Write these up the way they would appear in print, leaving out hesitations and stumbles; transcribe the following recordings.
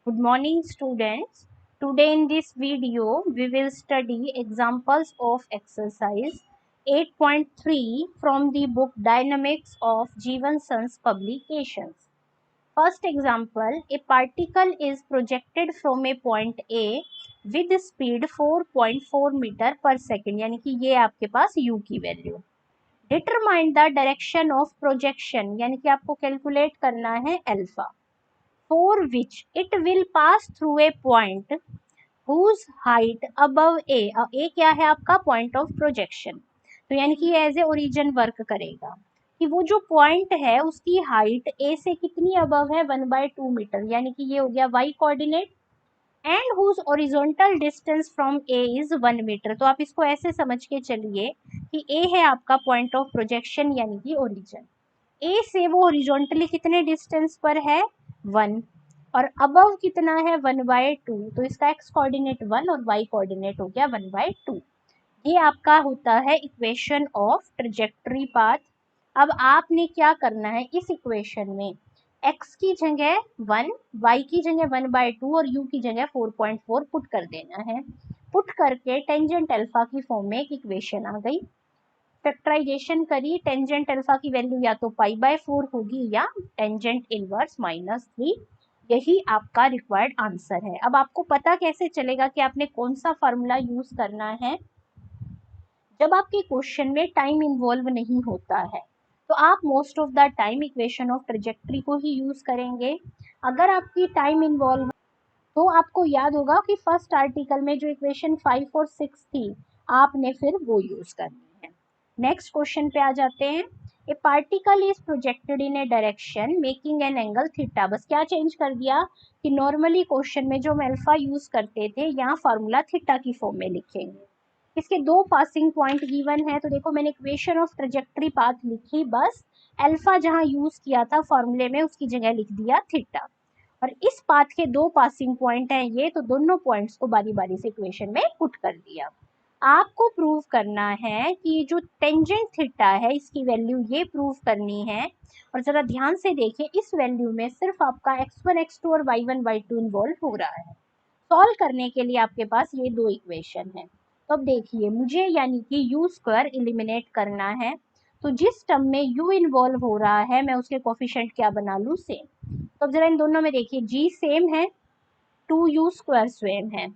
Good morning, students. Today in this video, we will study examples of exercise 8.3 from the book Dynamics of Jeevan San's publications. First example, a particle is projected from a point A with speed 4.4 metre पर second, यानी कि ये आपके पास u की value. Determine the direction of projection, यानी कि आपको calculate करना है alpha. For which it will pass through a point whose height above A. A क्या है आपका पॉइंट ऑफ प्रोजेक्शन, तो यानी कि एज ए ओरिजिन वर्क करेगा कि वो जो पॉइंट है उसकी हाइट A से कितनी अबव है 1/2 मीटर, यानी कि ये हो गया y coordinate. And whose horizontal distance from A is 1 metre. तो आप इसको ऐसे समझ के चलिए कि A है आपका पॉइंट ऑफ प्रोजेक्शन यानी कि ओरिजिन. ए से वो हॉरिजॉन्टली कितने डिस्टेंस पर है 1 और अबव कितना है 1/2. तो इसका एक्स कोऑर्डिनेट 1 और वाई कोऑर्डिनेट हो गया 1/2. ये आपका होता है इक्वेशन ऑफ ट्रेजेक्टरी पाथ. अब आपने क्या करना है इस इक्वेशन में x की जगह 1, y की जगह 1/2 और u की जगह 4.4 पुट कर देना है. पुट करके टेंजेंट अल्फा की फॉर्म में एक इक्वेशन आ गई. फैक्टराइजेशन करी, टेंजेंट अल्फा की वैल्यू या तो π/4 होगी या टेंजेंट इनवर्स -3. यही आपका रिक्वायर्ड आंसर है. अब आपको पता कैसे चलेगा कि आपने कौन सा फॉर्मूला यूज करना है. जब आपके क्वेश्चन में टाइम इन्वॉल्व नहीं होता है तो आप most of the time equation of trajectory को ही यूज करेंगे. अगर आपकी टाइम इन्वॉल्व तो आपको याद होगा कि फर्स्ट आर्टिकल में जो इक्वेशन 5 और 6 थी आपने फिर वो यूज करनी है. नेक्स्ट क्वेश्चन पे आ जाते हैं. ए particle is projected in A direction making an angle theta. बस क्या चेंज कर दिया कि नॉर्मली क्वेश्चन में जो हम अल्फा यूज करते थे यहाँ फॉर्मूला थीटा की फॉर्म में लिखेंगे. इसके दो पासिंग पॉइंट गिवन है तो देखो मैंने इक्वेशन ऑफ ट्रेजेक्टरी पाथ लिखी, बस अल्फा जहाँ यूज किया था फॉर्मूले में उसकी जगह लिख दिया थीटा. और इस पाथ के दो पासिंग पॉइंट हैं ये, तो दोनों पॉइंट्स को बारी बारी से इक्वेशन में पुट कर दिया. आपको प्रूव करना है कि जो टेंजेंट थीटा है इसकी वैल्यू ये प्रूव करनी है. और जरा ध्यान से देखिए इस वैल्यू में सिर्फ आपका x1 x2 और y1 y2 इन्वॉल्व हो रहा है. सॉल्व करने के लिए आपके पास ये दो इक्वेशन है. तो अब देखिए मुझे यानी कि u स्क्वायर एलिमिनेट करना है. तो जिस टर्म में u इन्वॉल्व हो रहा है मैं उसके कोफिशिएंट क्या बना लूँ सेम. तो अब जरा इन दोनों में देखिए g सेम है, 2u स्क्वायर सेम है,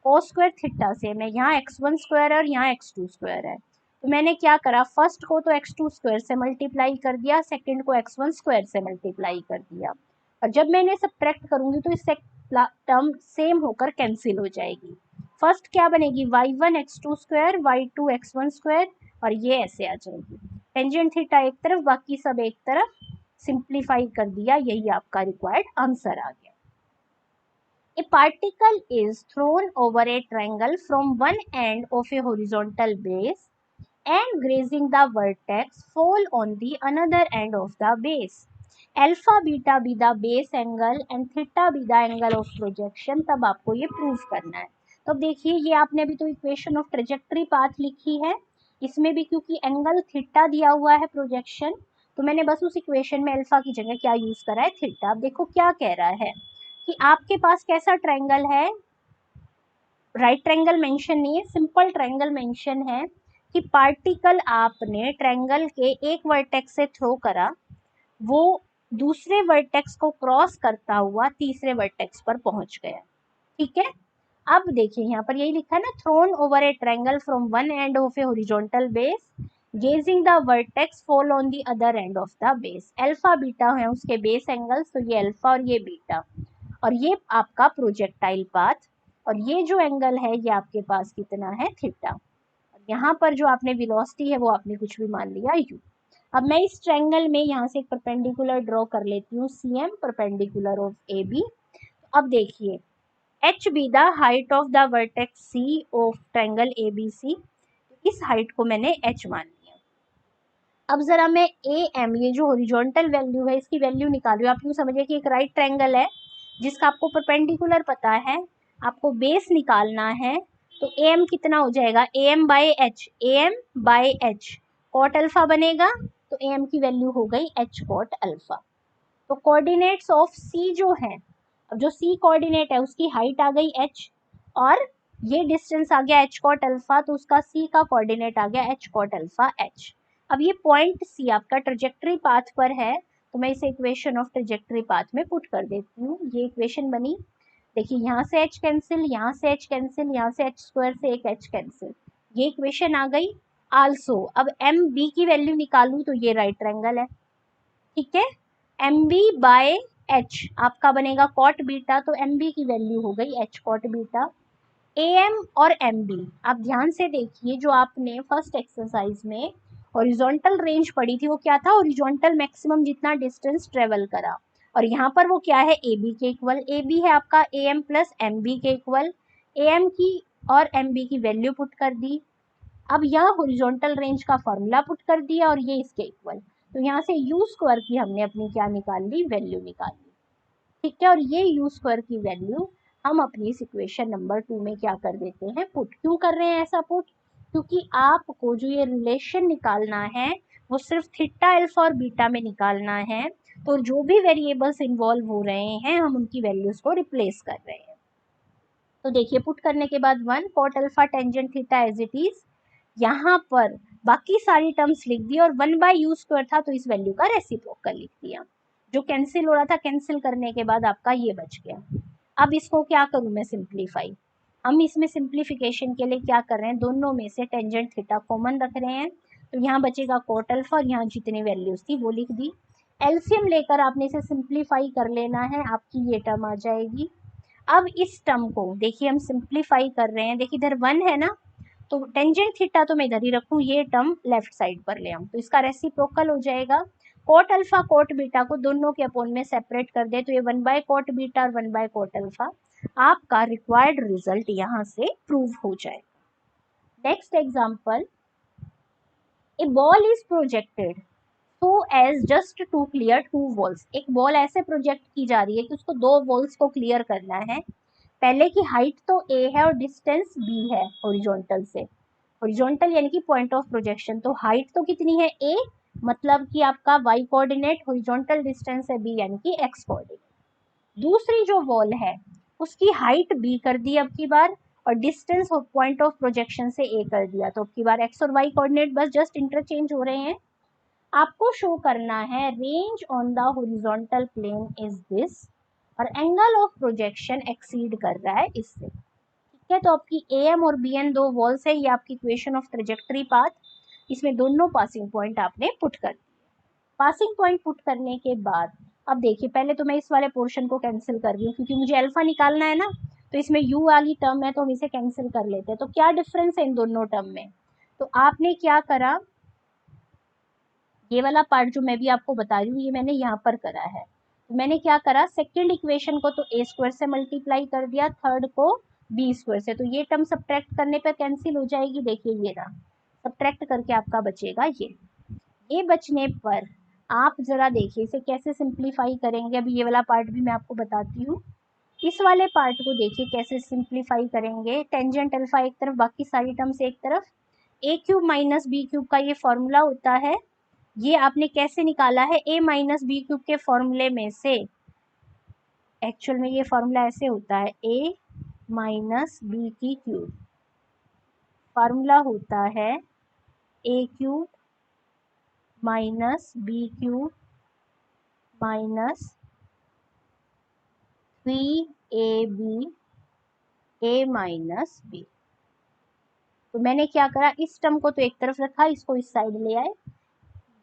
cos स्क्वायर थीटा सेम है, यहाँ x1 स्क्वायर है और यहाँ x2 स्क्वायर है. तो मैंने क्या करा, फर्स्ट को तो x2 स्क्वायर से मल्टीप्लाई कर दिया, सेकंड को x1 स्क्वायर से मल्टीप्लाई कर दिया. और जब मैं इन्हें सब्ट्रैक्ट करूंगी तो इससे टर्म सेम होकर कैंसिल हो जाएगी. फर्स्ट क्या बनेगी y1 x2 square y2 x1 square और ये ऐसे आ जाएगी. टेंजेंट थीटा एक तरफ बाकी सब एक तरफ, सिंप्लीफाई कर दिया, यही आपका रिक्वायर्ड आंसर आ गया. A particle is thrown over a triangle from one end of a horizontal base and grazing the vertex fall on the another end of the base. Alpha beta be the base angle and theta be the angle of projection. तब आपको ये prove करना है. तो देखिए ये आपने अभी तो इक्वेशन ऑफ ट्रेजेक्टरी पाथ लिखी है, इसमें भी क्योंकि एंगल थीटा दिया हुआ है प्रोजेक्शन तो मैंने बस उस इक्वेशन में अल्फा की जगह क्या यूज करा है थीटा. अब देखो क्या कह रहा है कि आपके पास कैसा ट्रायंगल है, राइट ट्रायंगल मेंशन नहीं है, सिंपल ट्रायंगल मेंशन है कि पार्टिकल आपने ट्रायंगल के एक वर्टेक्स से थ्रो करा, वो दूसरे वर्टेक्स को क्रॉस करता हुआ तीसरे वर्टेक्स पर पहुंच गया. ठीक है. अब देखिए यहाँ पर यही लिखा है ना, thrown over a triangle from one end of a horizontal base gazing the vertex fall on the other end of the base. Alpha beta है उसके बेस एंगल्स, तो ये अल्फा और ये बीटा और ये आपका प्रोजेक्टाइल पाथ और ये जो एंगल है ये आपके पास कितना है थीटा. यहाँ पर जो आपने वेलोसिटी है वो आपने कुछ भी मान लिया u. अब मैं इस ट्रायंगल में यहाँ से एक परपेंडिकुलर ड्रॉ कर लेती हूँ, CM परपेंडिकुलर ऑफ AB. अब देखिए h be the height of the vertex C of triangle ABC. इस हाइट को मैंने h मान लिया. अब जरा मैं AM ये जो हॉरिजॉन्टल वैल्यू है इसकी वैल्यू निकाल रही हूँ. आप यूँ समझिए कि एक राइट ट्रायंगल है जिसका आपको परपेंडिकुलर पता है, आपको बेस निकालना है. तो AM कितना हो जाएगा, AM by H cot alpha बनेगा. तो AM की वैल्यू हो गई h कॉट अल्फा. तो कोऑर्डिनेट्स ऑफ C जो है अब जो सी कोऑर्डिनेट है उसकी हाइट आ गई h, और ये डिस्टेंस आ गया h कॉट अल्फा, तो उसका सी का कोऑर्डिनेट आ गया h कॉट अल्फा h। अब ये पॉइंट सी आपका ट्रेजेक्टरी पाथ पर है, तो मैं इसे इक्वेशन ऑफ ट्रेजेक्टरी पाथ में पुट कर देती हूँ। ये इक्वेशन बनी, देखिए यहाँ से h कैंसिल, यहाँ से h कैंसिल, यहाँ से h स्क्वायर से एक h कैंसिल, ये इक्वेशन आ गई। आल्सो अब एम बी की वैल्यू निकालूं तो ये राइट ट्रायंगल है, ठीक है। एम बी बाय एच आपका बनेगा कॉट बीटा, तो एम बी की वैल्यू हो गई H cot beta. A M और एम बी आप ध्यान से देखिए, जो आपने फर्स्ट एक्सरसाइज में हॉरिजॉन्टल रेंज पढ़ी थी वो क्या था, हॉरिजॉन्टल मैक्सिमम जितना डिस्टेंस ट्रेवल करा, और यहाँ पर वो क्या है, ए बी के इक्वल। ए बी है आपका A M plus M B के इक्वल, ए एम की और एम बी की वैल्यू पुट कर दी। अब यहाँ हॉरिजॉन्टल रेंज का फॉर्मूला पुट कर दिया और ये इसके इक्वल, तो यहाँ से यू स्क्वायर की हमने अपनी क्या निकाल ली, वैल्यू निकाल ली, ठीक है। और ये यू स्क्वायर की वैल्यू हम अपनी इस इक्वेशन नंबर 2 में क्या कर देते हैं, पुट। क्यों कर रहे हैं ऐसा पुट, क्योंकि आपको जो ये रिलेशन निकालना है वो सिर्फ थीटा अल्फा और बीटा में निकालना है, तो जो भी वेरिएबल्स इन्वॉल्व हो रहे हैं हम उनकी वैल्यूज को रिप्लेस कर रहे हैं। तो देखिए पुट करने के बाद 1 cot alpha tangent theta as it is, यहाँ पर बाकी सारी टर्म्स लिख दी, और 1 बाय यू स्क्वायर था तो इस वैल्यू का रेसिप्रोकल लिख दिया। जो कैंसिल हो रहा था कैंसिल करने के बाद आपका ये बच गया। अब इसको क्या करूं मैं, सिंप्लीफाई। हम इसमें सिंप्लीफिकेशन के लिए क्या कर रहे हैं, दोनों में से टेंजेंट थीटा कॉमन रख रहे हैं, तो यहाँ बचेगा कॉट अल्फा और यहाँ जितनी वैल्यूज थी वो लिख दी। एलसीएम लेकर आपने इसे सिंप्लीफाई कर लेना है, आपकी ये टर्म आ जाएगी। अब इस टर्म को देखिए हम सिंप्लीफाई कर रहे हैं, देखिए इधर 1 है ना, तो टेंजेंट थीटा तो मैं इधर ही रखूँ, ये टर्म लेफ्ट साइड पर ले आऊँ, तो इसका रेसिप्रोकल हो जाएगा। कॉट अल्फा कॉट बीटा को दोनों के अपोन में सेपरेट कर दे, तो ये 1 बाय कॉट बीटा और 1 बाय कॉट अल्फा, आपका रिक्वायर्ड रिजल्ट यहाँ से प्रूव हो जाए। Next example, a ball is projected so as just to clear 2 walls. एक बॉल ऐसे प्रोजेक्ट की जा रही है कि उसको 2 वॉल्स को क्लियर करना है। पहले की हाइट तो a है और डिस्टेंस b है हॉरिजॉन्टल से, हॉरिजॉन्टल यानी कि पॉइंट ऑफ प्रोजेक्शन, तो हाइट तो कितनी है a, मतलब कि आपका y कोऑर्डिनेट, हॉरिजॉन्टल डिस्टेंस है b यानी कि x कोऑर्डिनेट। दूसरी जो वॉल है उसकी हाइट b कर दी अब की बार, और डिस्टेंस पॉइंट ऑफ प्रोजेक्शन से a कर दिया, तो अब की बार x और y कोऑर्डिनेट बस जस्ट इंटरचेंज हो रहे हैं। आपको शो करना है range on the horizontal plane is this, और एंगल ऑफ प्रोजेक्शन एक्सीड कर रहा है इससे, ठीक है। तो आपकी ए एम और बी एन दो वॉल्स है, ये आपकी इक्वेशन ऑफ ट्रेजेक्टरी पाथ, इसमें दोनों पासिंग पॉइंट आपने पुट कर दिए। पासिंग पॉइंट पुट करने के बाद अब देखिए, पहले तो मैं इस वाले पोर्शन को कैंसिल कर रही हूँ क्योंकि मुझे अल्फा निकालना है ना, तो इसमें u वाली टर्म है तो हम इसे कैंसिल कर लेते हैं। तो क्या डिफरेंस है इन दोनों टर्म में, तो आपने क्या करा, ये वाला पार्ट जो मैं भी आपको बता रही हूँ ये मैंने यहाँ पर करा है। तो मैंने क्या करा, सेकंड इक्वेशन को तो a स्क्वायर से मल्टीप्लाई कर दिया, थर्ड को b स्क्वायर से, तो ये टर्म सब्ट्रैक्ट करने पे कैंसिल हो जाएगी। देखिए ये रहा, सब्ट्रैक्ट करके आपका बचेगा ये बचने पर आप जरा देखिए इसे कैसे सिंप्लीफाई करेंगे। अभी ये वाला पार्ट भी मैं आपको बताती हूँ। इस वाले पार्ट को देखिए कैसे सिंप्लीफाई करेंगे, टेंजेंट अल्फा एक तरफ बाकी सारी टर्म्स एक तरफ, a cube minus B cube का ये फॉर्मूला होता है, ये आपने कैसे निकाला है, a माइनस बी क्यूब के फॉर्मूले में से। एक्चुअल में ये फॉर्मूला ऐसे होता है, a माइनस बी की क्यूब, फॉर्मूला होता है a cube minus B cube minus 3ab a minus b। तो मैंने क्या करा, इस टर्म को तो एक तरफ रखा, इसको इस साइड ले आए,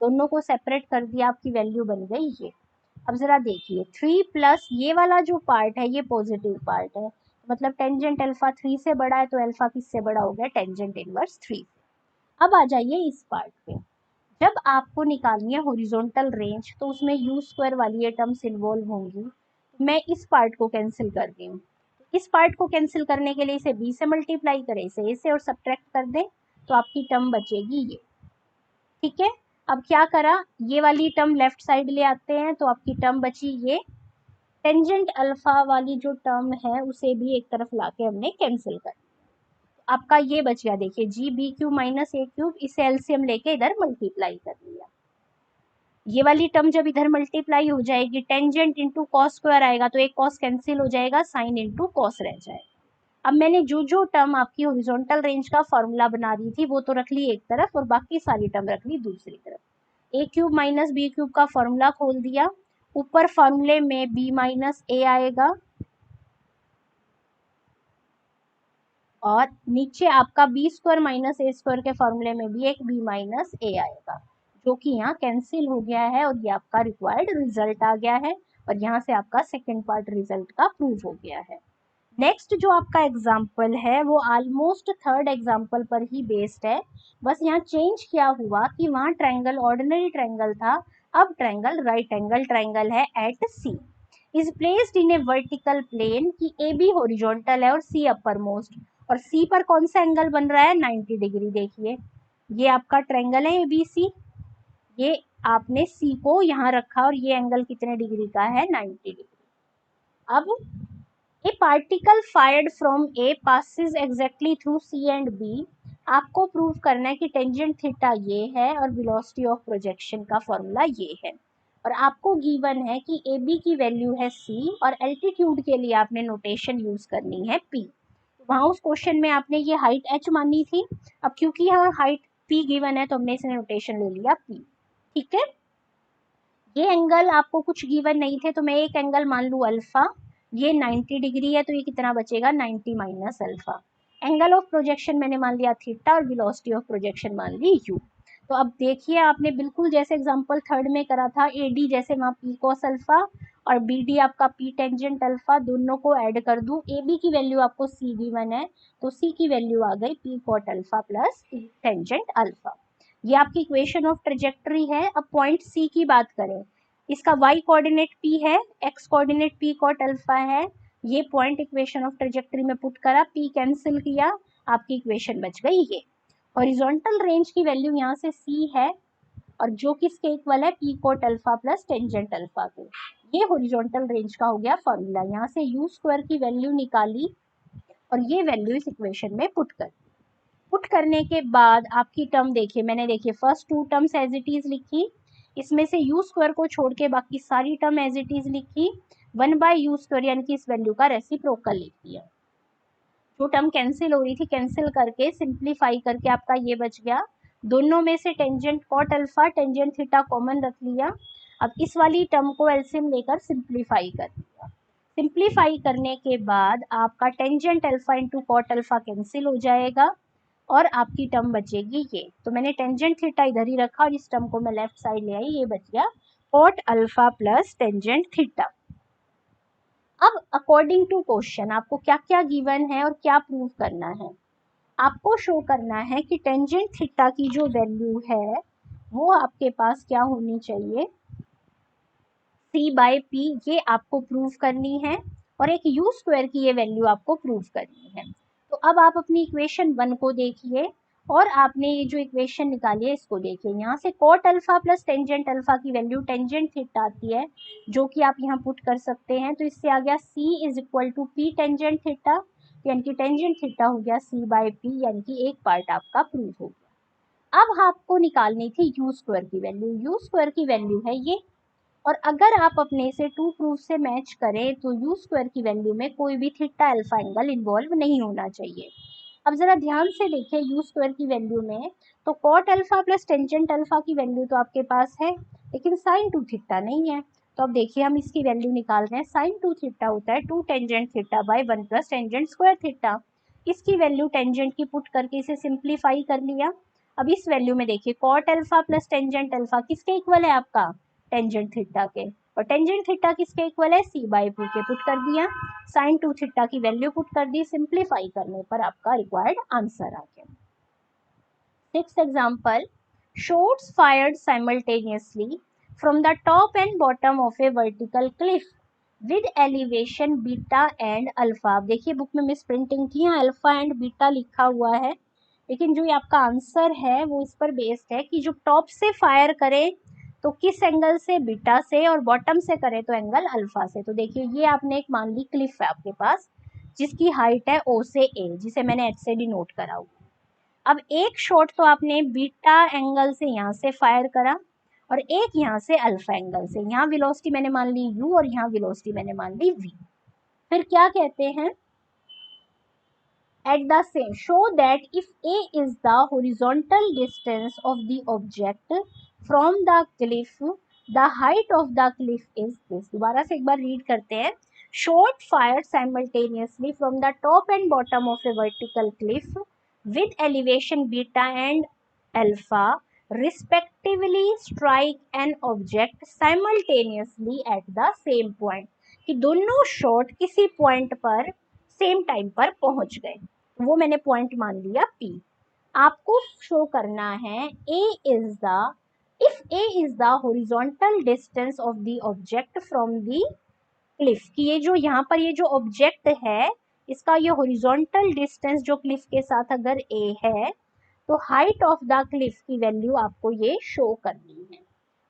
दोनों को सेपरेट कर दिया, आपकी वैल्यू बन गई ये। अब जरा देखिए 3 प्लस ये वाला जो पार्ट है ये पॉजिटिव पार्ट है, मतलब टेंजेंट अल्फा 3 से बड़ा है, तो अल्फा किससे बड़ा हो गया, टेंजेंट इनवर्स 3। अब आ जाइए इस पार्ट पे, जब आपको निकालनी है हॉरिजॉन्टल रेंज तो उसमें यू स्क्वायर वाली ये टर्म्स इन्वॉल्व होंगी, मैं इस पार्ट को कैंसिल कर दी हूँ। इस पार्ट को कैंसिल करने के लिए इसे b से मल्टीप्लाई करें, इसे a से और सब्ट्रैक्ट कर दें, तो आपकी टर्म बचेगी ये, ठीक है। अब क्या करा, ये वाली टर्म लेफ्ट साइड ले आते हैं, तो आपकी टर्म बची ये, टेंजेंट अल्फा वाली जो टर्म है उसे भी एक तरफ लाके हमने कैंसिल कर, आपका ये बच गया, देखिए जी बी क्यूब माइनस ए क्यूब, इसे एलसीएम लेके इधर मल्टीप्लाई कर लिया। ये वाली टर्म जब इधर मल्टीप्लाई हो जाएगी, टेंजेंट इंटू कॉस स्क्वायर आएगा तो एक कॉस कैंसिल हो जाएगा, साइन इंटू कॉस रह जाएगा। अब मैंने जो जो टर्म आपकी हॉरिजॉन्टल रेंज का फॉर्मूला बना रही थी वो तो रख ली एक तरफ और बाकी सारी टर्म रख ली दूसरी तरफ। ए क्यूब माइनस बी क्यूब का फॉर्मूला खोल दिया, ऊपर फॉर्मूले में बी माइनस ए आएगा और नीचे आपका बी स्क्वायर माइनस ए स्क्वायर के फॉर्मूले में भी एक बी माइनस ए आएगा, जो कि यहाँ कैंसिल हो गया है और ये आपका रिक्वायर्ड रिजल्ट आ गया है और यहाँ से आपका सेकेंड पार्ट रिजल्ट का प्रूव हो गया है। नेक्स्ट जो आपका एग्जाम्पल है वो ऑलमोस्ट थर्ड एग्जाम्पल पर ही बेस्ड है, बस यहाँ चेंज क्या हुआ कि वहाँ ट्रायंगल ऑर्डिनरी ट्रायंगल था, अब ट्रायंगल राइट एंगल ट्रायंगल है at C, is placed in a vertical plane की ए बी हॉरिजॉन्टल है और सी अपर मोस्ट, और सी पर कौन सा एंगल बन रहा है 90 डिग्री। देखिए ये आपका ट्रायंगल है ए बी सी, ये आपने सी को यहाँ रखा और ये एंगल कितने डिग्री का है 90 डिग्री। अब a particle fired from A passes exactly through C and B, आपको प्रूव करना है कि टेंजेंट थीटा ये है और वेलोसिटी ऑफ प्रोजेक्शन का फॉर्मूला ये है, और आपको गिवन है कि ए बी की वैल्यू है सी और एल्टीट्यूड के लिए आपने नोटेशन यूज करनी है पी। वहाँ उस क्वेश्चन में आपने ये हाइट एच मानी थी, अब क्योंकि यहाँ हाइट पी गिवन है तो हमने इसने नोटेशन ले लिया पी। ठीक है, ये एंगल आपको कुछ गिवन नहीं थे तो मैं एक एंगल मान लूँ अल्फा, ये 90 डिग्री है तो ये कितना बचेगा 90 minus alpha. Angle of projection मैंने मान लिया थीटा और वेलोसिटी ऑफ प्रोजेक्शन मान ली यू। तो अब देखिए आपने बिल्कुल जैसे एग्जांपल थर्ड में करा था, ए डी जैसे वहाँ पी कॉस अल्फा और बी डी आपका पी टेंजेंट अल्फा, दोनों को ऐड कर दूं, ए बी की वैल्यू आपको सी गिवन है तो सी की वैल्यू आ गई P cot alpha plus P tangent alpha. ये आपकी इक्वेशन ऑफ ट्रेजेक्टरी है। अब पॉइंट सी की बात करें, इसका y कोऑर्डिनेट p है, x coordinate p cot alpha है, ये पॉइंट इक्वेशन ऑफ ट्रेजेक्टरी में पुट करा, p कैंसिल किया, आपकी इक्वेशन बच गई ये। हॉरिजॉन्टल रेंज की वैल्यू यहाँ से c है और जो किसके इक्वल है p cot alpha plus tangent alpha के, ये हॉरिजॉन्टल रेंज का हो गया फॉर्मूला। यहाँ से u स्क्वायर की वैल्यू निकाली और ये वैल्यू इस इक्वेशन में पुट कर, पुट करने के बाद आपकी टर्म देखिए, मैंने देखिए first two terms as it is लिखी, इसमें से यू स्क्वायर को छोड़ के बाकी सारी टर्म एज इट इज लिखी, 1/u स्क्वायर यानी कि इस वैल्यू का रेसिप्रोकल लिख दिया। जो टर्म कैंसिल हो रही थी कैंसिल करके सिंप्लीफाई करके आपका ये बच गया, दोनों में से tangent cot alpha tangent theta common रख लिया। अब इस वाली टर्म को एलसीएम लेकर सिंप्लीफाई कर दिया, सिंप्लीफाई करने के बाद आपका tangent alpha into cot alpha cancel हो जाएगा और आपकी टर्म बचेगी ये, तो मैंने टेंजेंट थीटा इधर ही रखा और इस टर्म को मैं लेफ्ट साइड ले आई, ये बच गया cot alpha plus tangent theta. अब अकॉर्डिंग टू क्वेश्चन आपको क्या क्या गिवन है और क्या प्रूव करना है, आपको शो करना है कि टेंजेंट थीटा की जो वैल्यू है वो आपके पास क्या होनी चाहिए, c/p, ये आपको प्रूव करनी है और एक u स्क्वायर की ये वैल्यू आपको प्रूव करनी है। तो अब आप अपनी इक्वेशन 1 को देखिए और आपने ये जो इक्वेशन निकाली है इसको देखिए, यहाँ से cot alpha plus tangent alpha की वैल्यू टेंजेंट थीटा आती है जो कि आप यहाँ पुट कर सकते हैं, तो इससे आ गया c is equal to P tangent theta, यानी कि टेंजेंट थीटा हो गया c/p, यानी कि एक पार्ट आपका प्रूव हो गया। अब आपको निकालनी थी यू स्क्वायर की वैल्यू, यू स्क्वायर की वैल्यू है ये, और अगर आप अपने से टू प्रूफ से मैच करें तो यू स्क्वायर की वैल्यू में कोई भी थीटा अल्फा एंगल इन्वॉल्व नहीं होना चाहिए। अब जरा ध्यान से देखिए यू स्क्वायर की वैल्यू में, तो cot alpha plus tangent alpha की वैल्यू तो आपके पास है लेकिन साइन 2 थीटा नहीं है, तो अब देखिए हम इसकी वैल्यू निकाल रहे हैं, साइन 2 थीटा होता है 2 tangent theta by 1 plus tangent square theta, इसकी वैल्यू टेंजेंट की पुट करके इसे सिंप्लीफाई कर लिया। अब इस वैल्यू में देखिए cot alpha plus tangent alpha किसके इक्वल है आपका टेंजेंट थीटा के, और टेंजेंट थीटा किसके इक्वल है c/p के, पुट कर दिया, साइन 2 थीटा की वैल्यू पुट कर दी, सिंप्लीफाई करने पर आपका रिक्वायर्ड आंसर आ गया। Sixth example, shots fired simultaneously from the top and bottom of A vertical Cliff with elevation beta and alpha. देखिए बुक में मिस प्रिंटिंग थी, यहाँ अल्फा एंड बीटा लिखा हुआ है, लेकिन जो ये आपका आंसर है वो इस पर बेस्ड है कि जो टॉप से फायर करे तो किस एंगल से, बीटा से, और बॉटम से करे तो एंगल अल्फा से। तो देखिए ये आपने एक मान ली क्लिफ है आपके पास जिसकी हाइट है ओ से ए, जिसे मैंने एच से डिनोट करा हुआ। अब एक शॉट तो आपने बीटा एंगल से यहाँ से फायर करा और एक यहाँ से अल्फा एंगल से। यहाँ वेलोसिटी मैंने मान ली u और यहाँ वेलोसिटी मैंने मान ली v। फिर क्या कहते हैं, at the same show that if a is the horizontal distance of the object from the cliff, the height of the cliff is this। दोबारा से एक बार रीड करते हैं। shot fired simultaneously from the top and bottom of a vertical cliff with elevation beta and alpha respectively strike an object simultaneously at the same point। कि दोनों shot किसी point पर same time पर पहुंच गए, वो मैंने पॉइंट मान लिया P। आपको शो करना है if A is the horizontal distance of the object from the cliff, कि ये जो यहाँ पर ये जो ऑब्जेक्ट है इसका ये हॉरिजॉन्टल डिस्टेंस जो क्लिफ के साथ अगर A है तो हाइट ऑफ द क्लिफ की वैल्यू आपको ये शो करनी है।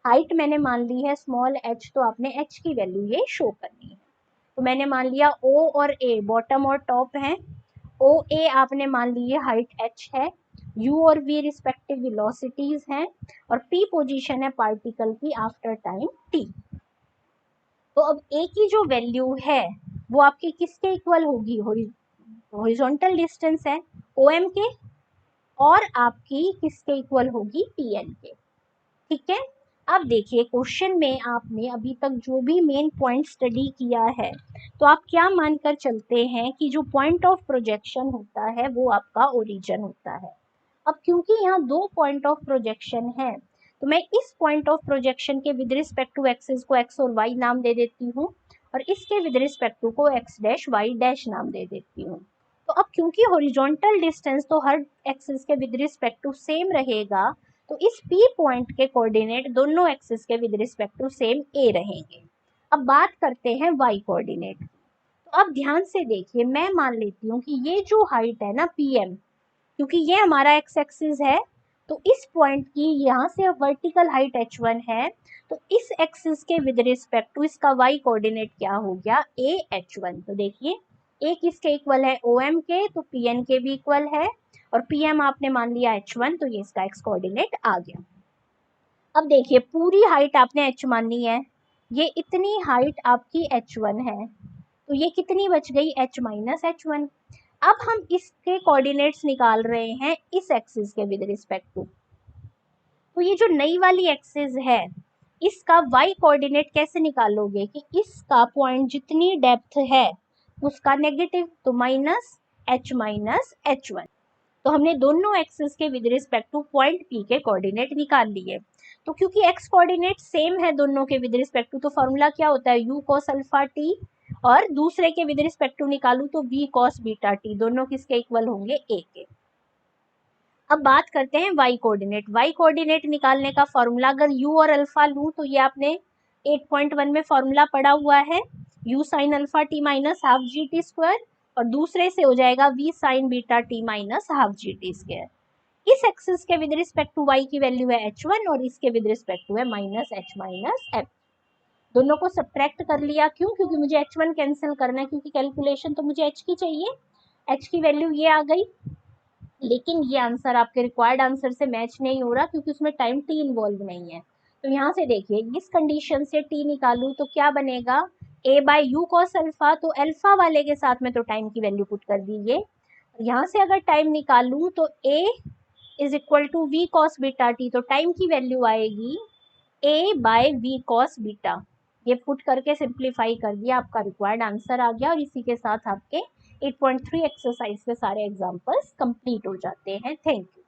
हाइट मैंने मान ली है स्मॉल h, तो आपने h की वैल्यू ये शो करनी है। तो मैंने मान लिया O और A बॉटम और टॉप हैं। ओ ए आपने मान ली है हाइट h है, u और v रिस्पेक्टिव वेलोसिटीज हैं और p पोजीशन है पार्टिकल की आफ्टर टाइम t। तो अब a की जो वैल्यू है वो आपकी किसके इक्वल होगी, हॉरिजॉन्टल डिस्टेंस है OM के, और आपकी किसके इक्वल होगी PN के। ठीक है, अब देखिए क्वेश्चन में आपने अभी तक जो भी मेन पॉइंट स्टडी किया है तो आप क्या मानकर चलते हैं कि जो पॉइंट ऑफ प्रोजेक्शन होता है वो आपका ओरिजिन होता है। अब क्योंकि यहाँ दो पॉइंट ऑफ प्रोजेक्शन है तो मैं इस पॉइंट ऑफ प्रोजेक्शन के विद रिस्पेक्ट टू एक्सिस को x और y नाम दे देती हूँ और इसके विद रिस्पेक्ट टू को x डैश y डैश नाम दे देती हूँ। तो अब क्योंकि हॉरिजॉन्टल डिस्टेंस तो हर एक्सिस के विद रिस्पेक्ट टू सेम रहेगा तो इस P पॉइंट के कोऑर्डिनेट दोनों एक्सिस के with respect to same A रहेंगे। अब बात करते हैं y कोऑर्डिनेट। तो अब ध्यान से देखिए, मैं मान लेती हूँ कि ये जो हाइट है ना PM, क्योंकि ये हमारा एक्स एक्सिस है तो इस पॉइंट की यहाँ से वर्टिकल हाइट h1 है, तो इस एक्सिस के विद रिस्पेक्ट टू इसका y कोऑर्डिनेट क्या हो गया AH1। तो देखिए A किसके इक्वल है OM के, तो PN के भी इक्वल है और PM आपने मान लिया h1, तो ये इसका x कोऑर्डिनेट आ गया। अब देखिए पूरी हाइट आपने h माननी है, ये इतनी हाइट आपकी h1 है तो ये कितनी बच गई h माइनस h1। अब हम इसके कोऑर्डिनेट्स निकाल रहे हैं इस एक्सिस के विद रिस्पेक्ट टू, तो ये जो नई वाली एक्सिस है इसका y कोऑर्डिनेट कैसे निकालोगे कि इसका पॉइंट जितनी डेप्थ है उसका नेगेटिव, तो माइनस h-h1। तो हमने दोनों एक्सिस के with respect two point P के कोऑर्डिनेट निकाल लिए। तो क्योंकि x कोऑर्डिनेट सेम है दोनों के विद रिस्पेक्ट टू तो फॉर्मूला क्या होता है u cos अल्फा t, और दूसरे के विद रिस्पेक्ट टू निकालू तो v cos बीटा t, दोनों किसके इक्वल होंगे a के। अब बात करते हैं y कोऑर्डिनेट। y कोऑर्डिनेट निकालने का फॉर्मूला अगर u और अल्फा लूँ तो ये आपने 8.1 में फॉर्मूला पढ़ा हुआ है, u sine alpha t minus half G T square, और दूसरे से हो जाएगा v sign beta t minus half G T square. इस एक्सिस के विद रिस्पेक्ट टू y की वैल्यू है h1 और इसके विद रिस्पेक्ट टू है माइनस h माइनस f। दोनों को सब्ट्रैक्ट कर लिया, क्यों, क्योंकि मुझे h1 कैंसिल करना है, क्योंकि कैलकुलेशन तो मुझे h की चाहिए। h की वैल्यू ये आ गई, लेकिन ये आंसर आपके रिक्वायर्ड आंसर से मैच नहीं हो रहा क्योंकि उसमें टाइम t इन्वॉल्व नहीं है। तो यहाँ से देखिए इस कंडीशन से t निकालूं तो क्या बनेगा a by U cos alpha, तो अल्फा वाले के साथ में तो टाइम की वैल्यू पुट कर दीजिए। यहाँ से अगर टाइम निकालूं तो a is equal to V cos beta T, तो टाइम की वैल्यू आएगी a by V cos beta. ये पुट करके सिंप्लीफाई कर दिया, आपका रिक्वायर्ड आंसर आ गया और इसी के साथ आपके 8.3 एक्सरसाइज के सारे एग्जाम्पल्स कंप्लीट हो जाते हैं। Thank you.